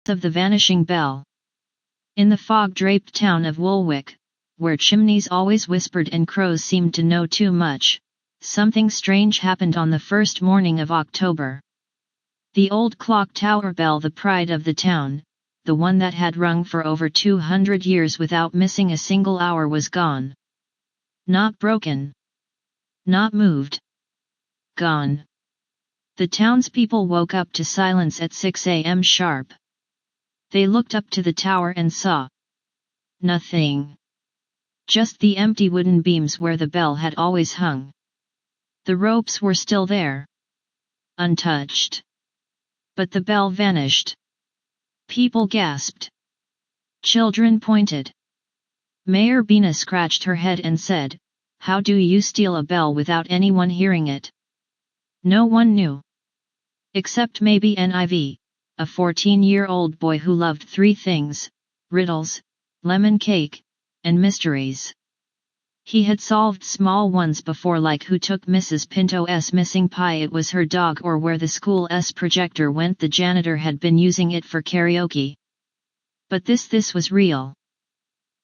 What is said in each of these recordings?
Ghosts of the Vanishing Bell. In the fog-draped town of Woolwich, where chimneys always whispered and crows seemed to know too much, something strange happened on the first morning of October. The old clock tower bell, the pride of the town, the one that had rung for over 200 years without missing a single hour, was gone. Not broken. Not moved. Gone. The townspeople woke up to silence at 6 a.m. sharp. They looked up to the tower and saw nothing. Just the empty wooden beams where the bell had always hung. The ropes were still there, untouched. But the bell vanished. People gasped. Children pointed. Mayor Bina scratched her head and said, "How do you steal a bell without anyone hearing it?" No one knew. Except maybe Niv, a 14-year-old boy who loved three things: riddles, lemon cake, and mysteries. He had solved small ones before, like who took Mrs. Pinto's missing pie, it was her dog, or where the school's projector went, the janitor had been using it for karaoke. But this was real.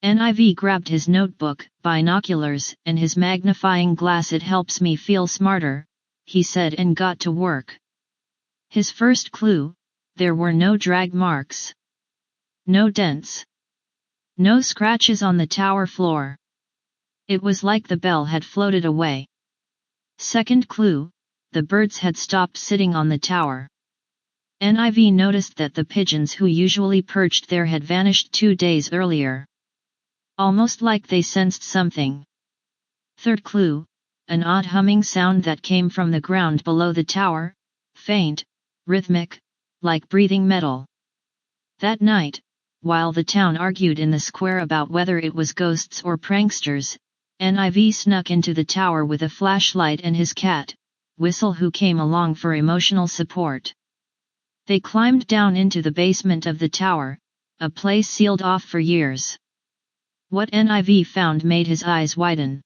Niv grabbed his notebook, binoculars, and his magnifying glass. "It helps me feel smarter," he said, and got to work. His first clue: there were no drag marks. No dents. No scratches on the tower floor. It was like the bell had floated away. Second clue: the birds had stopped sitting on the tower. Niv noticed that the pigeons who usually perched there had vanished 2 days earlier. Almost like they sensed something. Third clue: an odd humming sound that came from the ground below the tower, faint, rhythmic, like breathing metal. That night, while the town argued in the square about whether it was ghosts or pranksters, Niv snuck into the tower with a flashlight and his cat, Whistle, who came along for emotional support. They climbed down into the basement of the tower, a place sealed off for years. What Niv found made his eyes widen.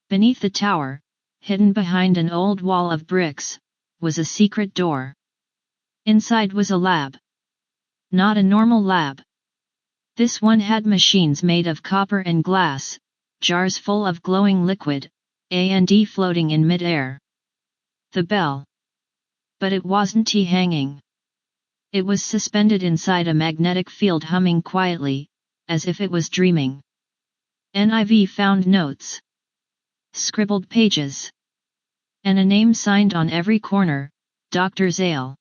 Beneath the tower, hidden behind an old wall of bricks, was a secret door. Inside was a lab. Not a normal lab. This one had machines made of copper and glass, jars full of glowing liquid, and floating in mid-air. The bell. But it wasn't hanging. It was suspended inside a magnetic field, humming quietly, as if it was dreaming. Niv found notes. Scribbled pages. And a name signed on every corner: Dr. Zale.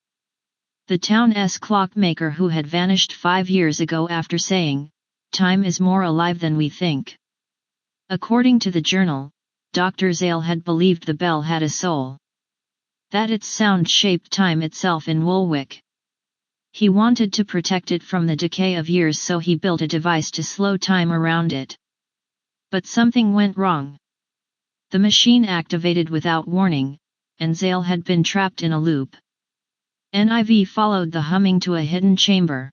The town's clockmaker, who had vanished 5 years ago after saying, "Time is more alive than we think." According to the journal, Dr. Zale had believed the bell had a soul. That its sound shaped time itself in Woolwich. He wanted to protect it from the decay of years, so he built a device to slow time around it. But something went wrong. The machine activated without warning, and Zale had been trapped in a loop. Niv followed the humming to a hidden chamber.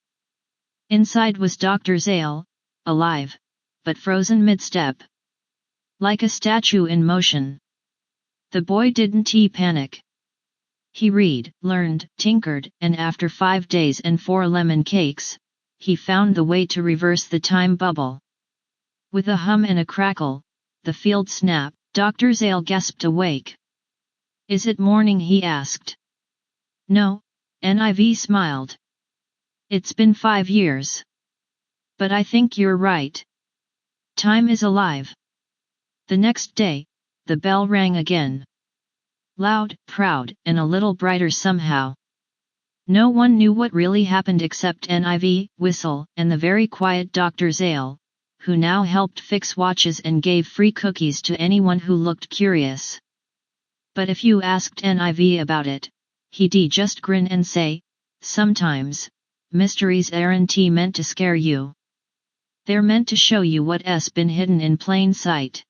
Inside was Dr. Zale, alive, but frozen mid-step. Like a statue in motion. The boy didn't panic. He read, learned, tinkered, and after 5 days and 4 lemon cakes, he found the way to reverse the time bubble. With a hum and a crackle, the field snapped. Dr. Zale gasped, awake. "Is it morning?" he asked. "No," Niv smiled. "It's been 5 years. But I think you're right. Time is alive." The next day, the bell rang again. Loud, proud, and a little brighter somehow. No one knew what really happened except Niv, Whistle, and the very quiet Dr. Zale, who now helped fix watches and gave free cookies to anyone who looked curious. But if you asked Niv about it, he'd just grin and say, "Sometimes, mysteries aren't meant to scare you. They're meant to show you what's been hidden in plain sight."